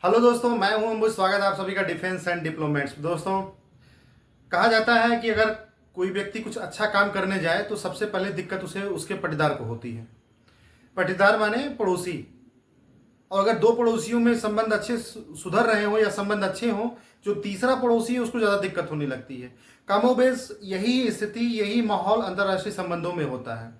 Hello दोस्तों, मैं हूं अंबुज। स्वागत है आप सभी का डिफेंस एंड डिप्लोमेट्स। दोस्तों, कहा जाता है कि अगर कोई व्यक्ति कुछ अच्छा काम करने जाए तो सबसे पहले दिक्कत उसे उसके पटीदार को होती है। पटीदार माने पड़ोसी। और अगर दो पड़ोसियों में संबंध अच्छे सुधर रहे हो या संबंध अच्छे हो, जो तीसरा पड़ोसी है उसको ज़्यादा दिक्कत होने लगती है। कमोबेश यही स्थिति, यही माहौल अंतर्राष्ट्रीय संबंधों में होता है।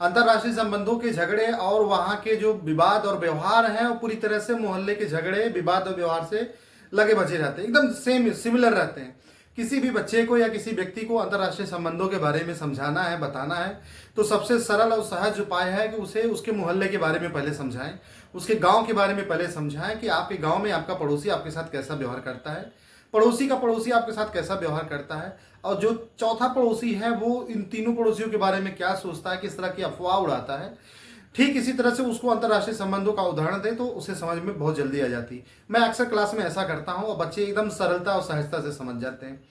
अंतर्राष्ट्रीय संबंधों के झगड़े और वहाँ के जो विवाद और व्यवहार हैं वो पूरी तरह से मोहल्ले के झगड़े, विवाद और व्यवहार से लगे बचे रहते हैं, एकदम सेम सिमिलर रहते हैं। किसी भी बच्चे को या किसी व्यक्ति को अंतर्राष्ट्रीय संबंधों के बारे में समझाना है, बताना है, तो सबसे सरल और सहज उपाय है कि उसे उसके मोहल्ले के बारे में पहले समझाएं, उसके गांव के बारे में पहले समझाएं कि आपके गांव में आपका पड़ोसी आपके साथ कैसा व्यवहार करता है, पड़ोसी का पड़ोसी आपके साथ कैसा व्यवहार करता है, और जो चौथा पड़ोसी है वो इन तीनों पड़ोसियों के बारे में क्या सोचता है, किस तरह की अफवाह उड़ाता है। ठीक इसी तरह से उसको अंतर्राष्ट्रीय संबंधों का उदाहरण दे तो उसे समझ में बहुत जल्दी आ जाती है। मैं अक्सर क्लास में ऐसा करता हूँ और बच्चे एकदम सरलता और सहजता से समझ जाते हैं।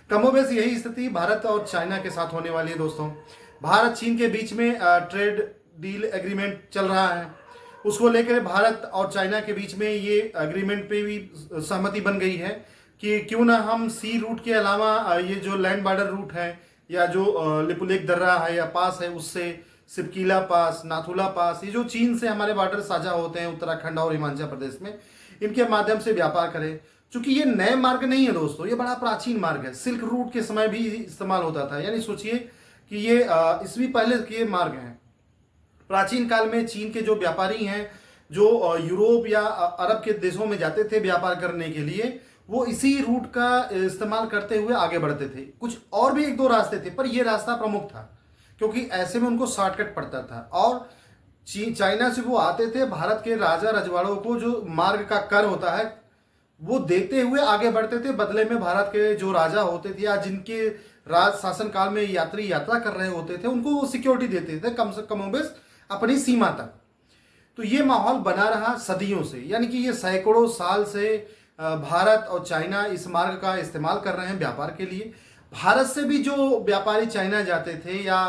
कमोबेश यही स्थिति भारत और चाइना के साथ होने वाली है। दोस्तों, भारत चीन के बीच में ट्रेड डील एग्रीमेंट चल रहा है। उसको लेकर भारत और चाइना के बीच में ये एग्रीमेंट पे भी सहमति बन गई है कि क्यों ना हम सी रूट के अलावा ये जो लैंड बॉर्डर रूट है या जो लिपुलेख दर्रा है या पास है, उससे सिपकीला पास, नाथुला पास, ये जो चीन से हमारे बॉर्डर साझा होते हैं उत्तराखंड और हिमाचल प्रदेश में, इनके माध्यम से व्यापार करें। चूंकि ये नए मार्ग नहीं है दोस्तों, ये बड़ा प्राचीन मार्ग है। सिल्क रूट के समय भी इस्तेमाल होता था। यानी सोचिए कि ये ईस्वी पहले के मार्ग हैं। प्राचीन काल में चीन के जो व्यापारी हैं, जो यूरोप या अरब के देशों में जाते थे व्यापार करने के लिए, वो इसी रूट का इस्तेमाल करते हुए आगे बढ़ते थे। कुछ और भी एक दो रास्ते थे, पर यह रास्ता प्रमुख था क्योंकि ऐसे में उनको शॉर्टकट पड़ता था। और चाइना से वो आते थे, भारत के राजा रजवाड़ों को जो मार्ग का कर होता है वो देते हुए आगे बढ़ते थे। बदले में भारत के जो राजा होते थे या जिनके राज शासन काल में यात्री यात्रा कर रहे होते थे, उनको वो सिक्योरिटी देते थे कम से कमोबेश अपनी सीमा तक। तो ये माहौल बना रहा सदियों से, यानी कि ये सैकड़ों साल से भारत और चाइना इस मार्ग का इस्तेमाल कर रहे हैं व्यापार के लिए। भारत से भी जो व्यापारी चाइना जाते थे या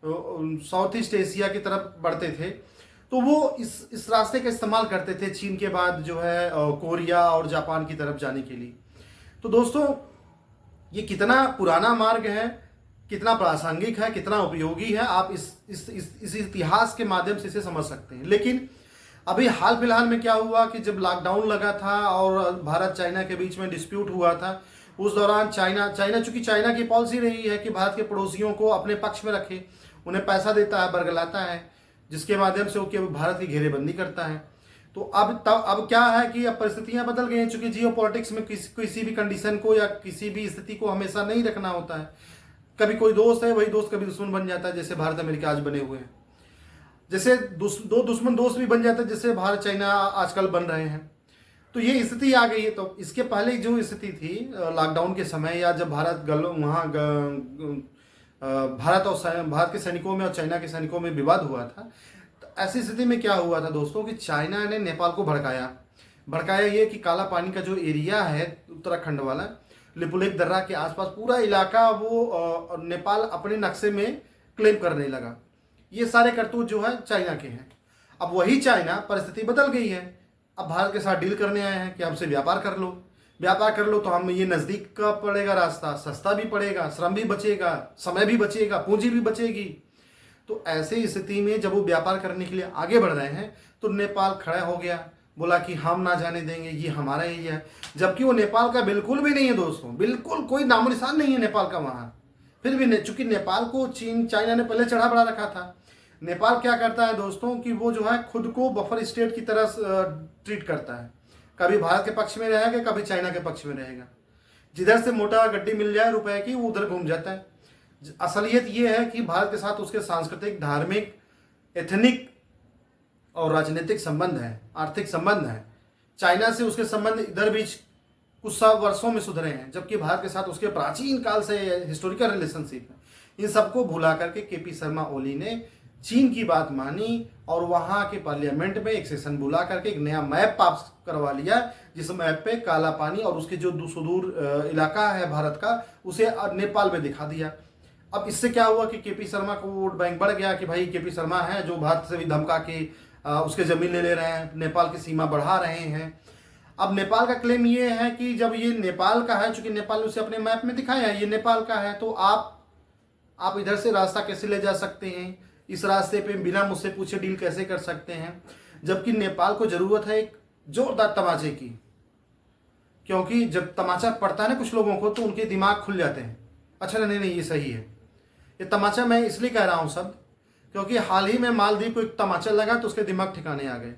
साउथ ईस्ट एशिया की तरफ बढ़ते थे, तो वो इस रास्ते का इस्तेमाल करते थे चीन के बाद जो है कोरिया और जापान की तरफ जाने के लिए। तो दोस्तों, ये कितना पुराना मार्ग है, कितना प्रासंगिक है, कितना उपयोगी है, आप इस इतिहास के माध्यम से इसे समझ सकते हैं। लेकिन अभी हाल फिलहाल में क्या हुआ कि जब लॉकडाउन लगा था और भारत चाइना के बीच में डिस्प्यूट हुआ था, उस दौरान चाइना चूंकि चाइना की पॉलिसी रही है कि भारत के पड़ोसियों को अपने पक्ष में रखे, उन्हें पैसा देता है, बरगलाता है, जिसके माध्यम से वो भारत की घेरेबंदी करता है। तो अब क्या है कि अब परिस्थितियां बदल गई हैं। चूंकि जियो पॉलिटिक्स में किसी भी कंडीशन को या किसी भी स्थिति को हमेशा नहीं रखना होता है। कभी कोई दोस्त है, वही दोस्त कभी दुश्मन बन जाता है, जैसे भारत अमेरिका आज बने हुए हैं। जैसे दो दुश्मन दोस्त भी बन जाते हैं, जैसे भारत चाइना आजकल बन रहे हैं। तो ये स्थिति आ गई है। तो इसके पहले जो स्थिति थी लॉकडाउन के समय, या जब भारत वहाँ भारत के सैनिकों में और चाइना के सैनिकों में विवाद हुआ था, तो ऐसी स्थिति में क्या हुआ था दोस्तों कि चाइना ने नेपाल को भड़काया ये कि काला पानी का जो एरिया है उत्तराखंड वाला, लिपुलेख दर्रा के आसपास पूरा इलाका वो नेपाल अपने नक्शे में क्लेम करने लगा। ये सारे करतूत जो है चाइना के हैं। अब वही चाइना, परिस्थिति बदल गई है, अब भारत के साथ डील करने आए हैं कि हमसे व्यापार कर लो तो हम ये नज़दीक का पड़ेगा रास्ता, सस्ता भी पड़ेगा, श्रम भी बचेगा, समय भी बचेगा, पूंजी भी बचेगी। तो ऐसे स्थिति में जब वो व्यापार करने के लिए आगे बढ़ रहे हैं तो नेपाल खड़ा हो गया, बोला कि हम ना जाने देंगे, ये हमारा एरिया है। जबकि वो नेपाल का बिल्कुल भी नहीं है दोस्तों, बिल्कुल कोई नामो निशान नहीं है नेपाल का वहाँ। फिर भी चूंकि नेपाल को चाइना ने पहले चढ़ा बढ़ा रखा था। नेपाल क्या करता है दोस्तों कि वो जो है खुद को बफर स्टेट की तरह ट्रीट करता है। कभी भारत के पक्ष में रहेगा, कभी चाइना के पक्ष में रहेगा। जिधर से मोटा गड्डी मिल जाए रुपए की, वो उधर घूम जाता है। असलियत ये है कि भारत के साथ उसके सांस्कृतिक, धार्मिक, एथनिक और राजनीतिक संबंध है, आर्थिक संबंध है। चाइना से उसके संबंध इधर बीच कुछ वर्षों में सुधरे हैं, जबकि भारत के साथ उसके प्राचीन काल से हिस्टोरिकल रिलेशनशिप है। इन सबको भुला करके केपी शर्मा ओली ने चीन की बात मानी और वहां के पार्लियामेंट में एक सेशन बुला करके एक नया मैप पास करवा लिया, जिस मैप पे काला पानी और उसके जो सुदूर इलाका है भारत का, उसे नेपाल में दिखा दिया। अब इससे क्या हुआ कि केपी शर्मा को वोट बैंक बढ़ गया कि भाई केपी शर्मा है जो भारत से भी धमका के उसके जमीन ले रहे हैं, नेपाल की सीमा बढ़ा रहे हैं। अब नेपाल का क्लेम ये है कि जब ये नेपाल का है, चूंकि नेपाल ने उसे अपने मैप में दिखाया है ये नेपाल का है, तो आप इधर से रास्ता कैसे ले जा सकते हैं, इस रास्ते पे बिना मुझसे पूछे डील कैसे कर सकते हैं, जबकि नेपाल को ज़रूरत है एक जोरदार तमाचे की। क्योंकि जब तमाचा पड़ता है ना कुछ लोगों को, तो उनके दिमाग खुल जाते हैं। अच्छा नहीं नहीं, ये सही है। ये तमाचा मैं इसलिए कह रहा हूँ सब, क्योंकि हाल ही में मालदीव को एक तमाचा लगा तो उसके दिमाग ठिकाने आ गए।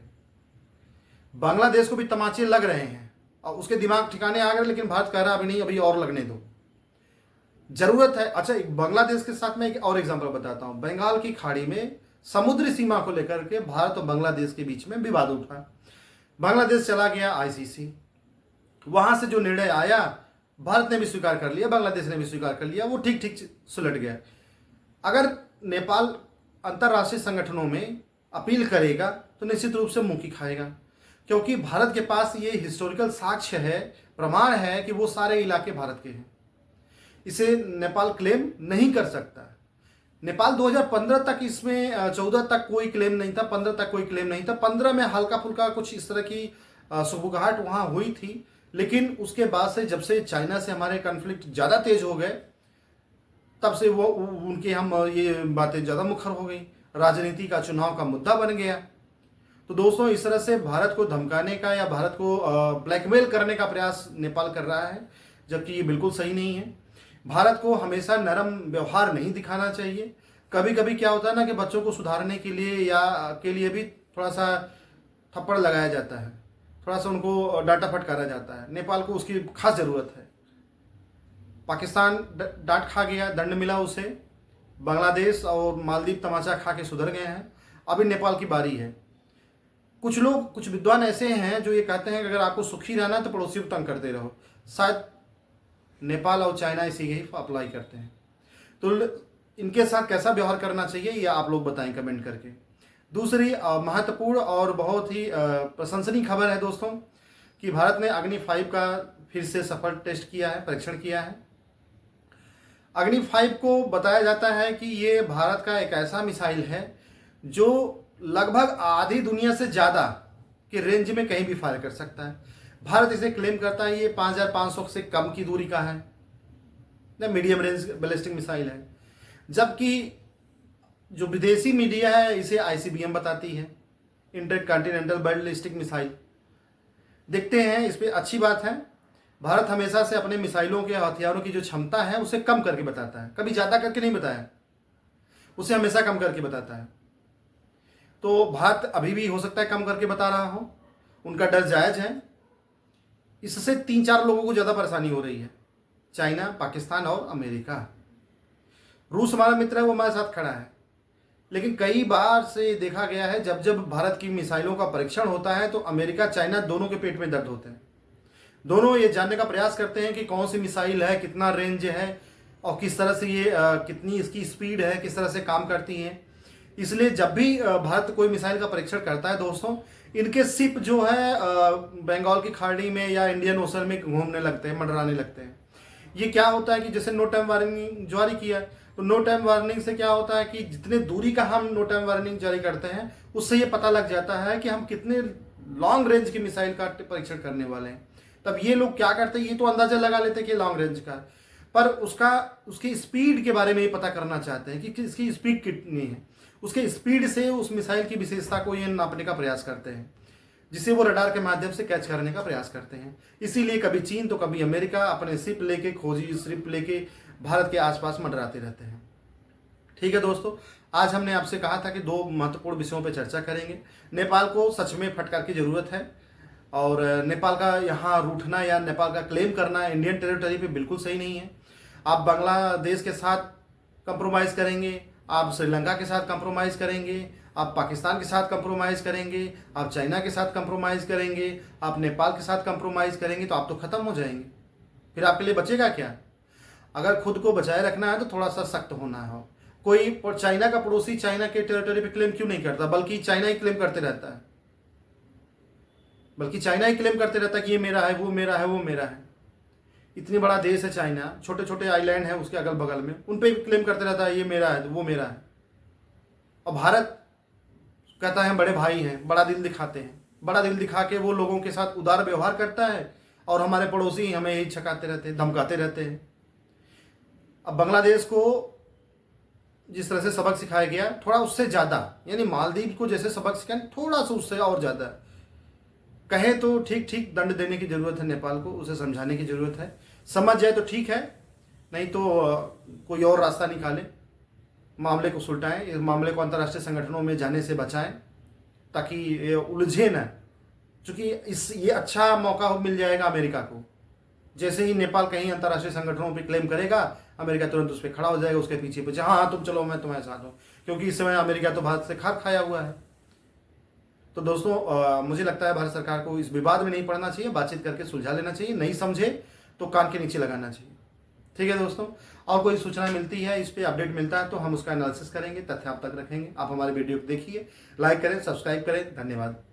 बांग्लादेश को भी तमाचे लग रहे हैं और उसके दिमाग ठिकाने आ गए, लेकिन भारत कह रहा अभी नहीं, अभी और लगने दो, जरूरत है। अच्छा, बांग्लादेश के साथ मैं एक और एग्जांपल बताता हूं। बंगाल की खाड़ी में समुद्री सीमा को लेकर के भारत और बांग्लादेश के बीच में विवाद उठा। बांग्लादेश चला गया आईसीसी, वहां से जो निर्णय आया भारत ने भी स्वीकार कर लिया, बांग्लादेश ने भी स्वीकार कर लिया, वो ठीक ठीक सुलट गया। अगर नेपाल अंतर्राष्ट्रीय संगठनों में अपील करेगा तो निश्चित रूप से मुंह की खाएगा, क्योंकि भारत के पास ये हिस्टोरिकल साक्ष्य है, प्रमाण है कि वो सारे इलाके भारत के हैं। इसे नेपाल क्लेम नहीं कर सकता। नेपाल 2015 तक, इसमें 14 तक कोई क्लेम नहीं था, 15 तक कोई क्लेम नहीं था। 15 में हल्का फुल्का कुछ इस तरह की सुगबुगाहट वहाँ हुई थी, लेकिन उसके बाद से जब से चाइना से हमारे कॉन्फ्लिक्ट ज़्यादा तेज हो गए, तब से वो उनके हम ये बातें ज़्यादा मुखर हो गई, राजनीति का चुनाव का मुद्दा बन गया। तो दोस्तों, इस तरह से भारत को धमकाने का या भारत को ब्लैकमेल करने का प्रयास नेपाल कर रहा है, जबकि ये बिल्कुल सही नहीं है। भारत को हमेशा नरम व्यवहार नहीं दिखाना चाहिए। कभी कभी क्या होता है ना कि बच्चों को सुधारने के लिए या के लिए भी थोड़ा सा थप्पड़ लगाया जाता है, थोड़ा सा उनको डांटा फटकारा जाता है। नेपाल को उसकी खास ज़रूरत है। पाकिस्तान डांट खा गया, दंड मिला उसे। बांग्लादेश और मालदीव तमाचा खा के सुधर गए हैं। अभी नेपाल की बारी है। कुछ लोग, कुछ विद्वान ऐसे हैं जो ये कहते हैं कि अगर आपको सुखी रहना है तो पड़ोसी को तंग करते रहो। शायद नेपाल और चाइना इसी ही अप्लाई करते हैं। तो इनके साथ कैसा व्यवहार करना चाहिए ये आप लोग बताएं कमेंट करके। दूसरी महत्वपूर्ण और बहुत ही प्रशंसनीय खबर है दोस्तों कि भारत ने अग्नि 5 का फिर से सफल टेस्ट किया है, परीक्षण किया है। अग्नि 5 को बताया जाता है कि ये भारत का एक ऐसा मिसाइल है जो लगभग आधी दुनिया से ज़्यादा के रेंज में कहीं भी फायर कर सकता है। भारत इसे क्लेम करता है ये 5500 से कम की दूरी का है, ना मीडियम रेंज बैलिस्टिक मिसाइल है, जबकि जो विदेशी मीडिया है इसे आईसीबीएम बताती है, इंटरकॉन्टिनेंटल बैलिस्टिक मिसाइल। देखते हैं, इस पर अच्छी बात है। भारत हमेशा से अपने मिसाइलों के हथियारों की जो क्षमता है उसे कम करके बताता है, कभी ज़्यादा करके नहीं बताया, उसे हमेशा कम करके बताता है। तो भारत अभी भी हो सकता है कम करके बता रहा हो, उनका डर जायज़ है। इससे 3-4 लोगों को ज़्यादा परेशानी हो रही है, चाइना, पाकिस्तान और अमेरिका। रूस हमारा मित्र है, वो हमारे साथ खड़ा है, लेकिन कई बार से देखा गया है जब जब भारत की मिसाइलों का परीक्षण होता है तो अमेरिका, चाइना दोनों के पेट में दर्द होते हैं। दोनों ये जानने का प्रयास करते हैं कि कौन सी मिसाइल है, कितना रेंज है और किस तरह से ये कितनी इसकी स्पीड है, किस तरह से काम करती हैं। इसलिए जब भी भारत कोई मिसाइल का परीक्षण करता है दोस्तों, इनके शिप जो है बंगाल की खाड़ी में या इंडियन ओशन में घूमने लगते हैं, मंडराने लगते हैं। ये क्या होता है कि जैसे नो टाइम वार्निंग जारी किया, तो नो टाइम वार्निंग से क्या होता है कि जितने दूरी का हम नो टाइम वार्निंग जारी करते हैं उससे ये पता लग जाता है कि हम कितने लॉन्ग रेंज की मिसाइल का परीक्षण करने वाले हैं। तब ये लोग क्या करते हैं, ये तो अंदाजा लगा लेते हैं कि लॉन्ग रेंज का, पर उसकी स्पीड के बारे में ये पता करना चाहते हैं कि इसकी स्पीड कितनी है। उसके स्पीड से उस मिसाइल की विशेषता को ये नापने का प्रयास करते हैं, जिसे वो रडार के माध्यम से कैच करने का प्रयास करते हैं। इसीलिए कभी चीन तो कभी अमेरिका अपने शिप लेके, खोजी शिप लेके भारत के आसपास मंडराते रहते हैं। ठीक है दोस्तों, आज हमने आपसे कहा था कि 2 महत्वपूर्ण विषयों पर चर्चा करेंगे। नेपाल को सच में फटकार की जरूरत है, और नेपाल का यहाँ रूठना या नेपाल का क्लेम करना इंडियन टेरिटरी पे बिल्कुल सही नहीं है। आप बांग्लादेश के साथ कंप्रोमाइज़ करेंगे, आप श्रीलंका के साथ कंप्रोमाइज़ करेंगे, आप पाकिस्तान के साथ कंप्रोमाइज़ करेंगे, आप चाइना के साथ कंप्रोमाइज़ करेंगे, आप नेपाल के साथ कंप्रोमाइज़ करेंगे, तो आप तो ख़त्म हो जाएंगे। फिर आपके लिए बचेगा क्या? अगर खुद को बचाए रखना है तो थोड़ा सा सख्त होना है। कोई चाइना का पड़ोसी चाइना के टेरिटरी पे क्लेम क्यों नहीं करता, बल्कि चाइना ही क्लेम करते रहता है, बल्कि चाइना ही क्लेम करते रहता है कि ये मेरा है, वो मेरा है, वो मेरा है। इतनी बड़ा देश है चाइना, छोटे छोटे आइलैंड हैं उसके अगल बगल में, उन पे क्लेम करते रहता है ये मेरा है, वो मेरा है। और भारत कहता है हम बड़े भाई हैं, बड़ा दिल दिखाते हैं। बड़ा दिल दिखा के वो लोगों के साथ उदार व्यवहार करता है और हमारे पड़ोसी हमें यही छकाते रहते हैं, धमकाते रहते हैं। अब बांग्लादेश को जिस तरह से सबक सिखाया गया, थोड़ा उससे ज़्यादा, यानी मालदीव को जैसे सबक सिखाया थोड़ा सा उससे और ज़्यादा कहे तो ठीक ठीक दंड देने की ज़रूरत है नेपाल को, उसे समझाने की ज़रूरत है। समझ जाए तो ठीक है, नहीं तो कोई और रास्ता निकाले, मामले को सुलटाएं, इस मामले को अंतर्राष्ट्रीय संगठनों में जाने से बचाएं ताकि ये उलझे न। चूँकि ये अच्छा मौका मिल जाएगा अमेरिका को। जैसे ही नेपाल कहीं अंतर्राष्ट्रीय संगठनों पर क्लेम करेगा, अमेरिका तुरंत उस पर खड़ा हो जाएगा, उसके पीछे पीछे हाँ हाँ तुम चलो, मैं तुम्हारे साथ हूँ, क्योंकि इस समय अमेरिका तो भारत से खार खाया हुआ है। तो दोस्तों मुझे लगता है भारत सरकार को इस विवाद में नहीं पड़ना चाहिए, बातचीत करके सुलझा लेना चाहिए, नहीं समझे तो कान के नीचे लगाना चाहिए। ठीक है दोस्तों, और कोई सूचना मिलती है, इस पर अपडेट मिलता है तो हम उसका एनालिसिस करेंगे, तथ्य आप तक रखेंगे। आप हमारे वीडियो को देखिए, लाइक करें, सब्सक्राइब करें। धन्यवाद।